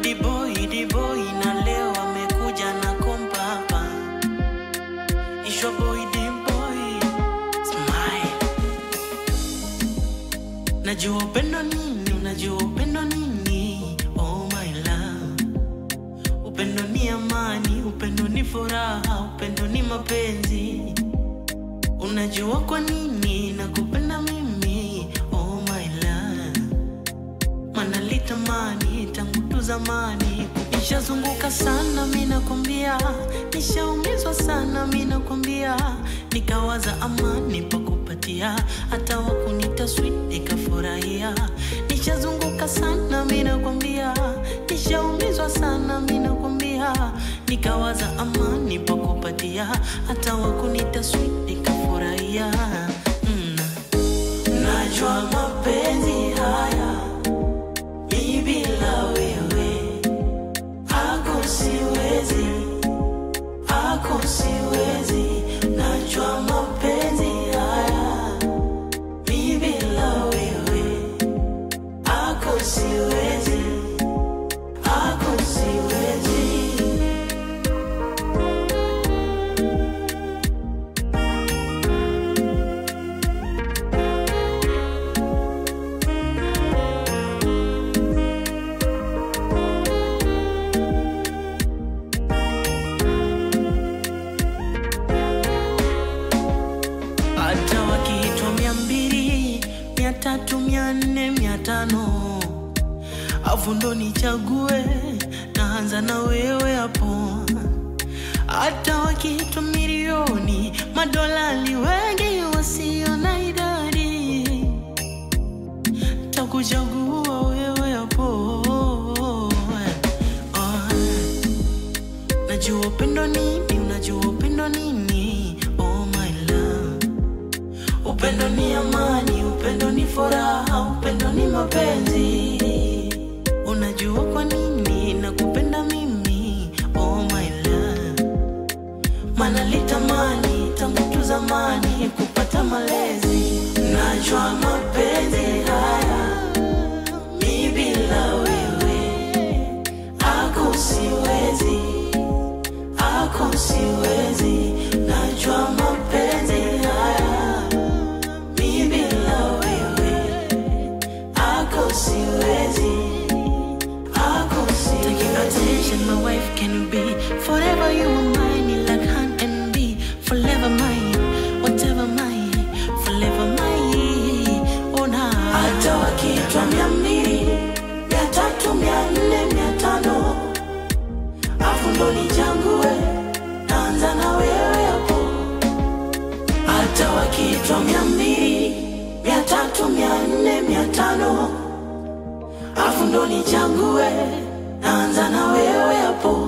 di boy na leo amekuja na kompa hapa. Isho boy di boy, smile. Najua upendo nini, unajua upendo nini. Oh my love, upendo ni amani, upendo ni furaha, upendo ni mapenzi. Unajua kwa nini nakupenda mimi. Oh my love, mana litamani tangu tu zamani. Nishazunguka sana mimi nakwambia, nishaumizwa sana mimi nakwambia. Nikawaza amani pa kupatia, hata wakunita sweet nikafurahia. Nishazunguka sana mimi nakwambia, nishaumizwa sana mimi nakwambia. Nikawaza amani pa kupatia, hata wakunita sweet nikafurahia. Najua mapenzi haya mimi bila wewe ako siwezi, ako siwezi. Najua mapenzi haya mimi bila wewe ako siwezi, ako siwezi. Hata wakiitwa 200, 300, 400, 500, afu ndo nichague, naanza na wewe hapo. Hata wakiitwa milioni, madolari wengi wasio na idadi, takuchagua wewe hapo. Najua upendo nini, unajua upendo nini. Oh my love, upendo ni amani, upendo ni furaha, upendo ni mapenzi. Unajua kwa nini nakupenda mimi. Oh my love, mana litamani tangu tu zamani kupata malezi. Najua mapenzi haya mimi bila wewe ako siwezi, ako siwezi. Najua mapenzi haya mimi bila wewe ako siwezi, ako siwezi. Take your attention, my wife can you be. Forever you are mine, like hand and be. Forever mine, whatever mine, forever mine. Oh na hata wakiitwa 200, 300, 400, 500, afu ndo nichague, naanza na wewe hapo. Hata wakiitwa 200, 300, 400, 500, afu ndo nichague, naanza na wewe hapo.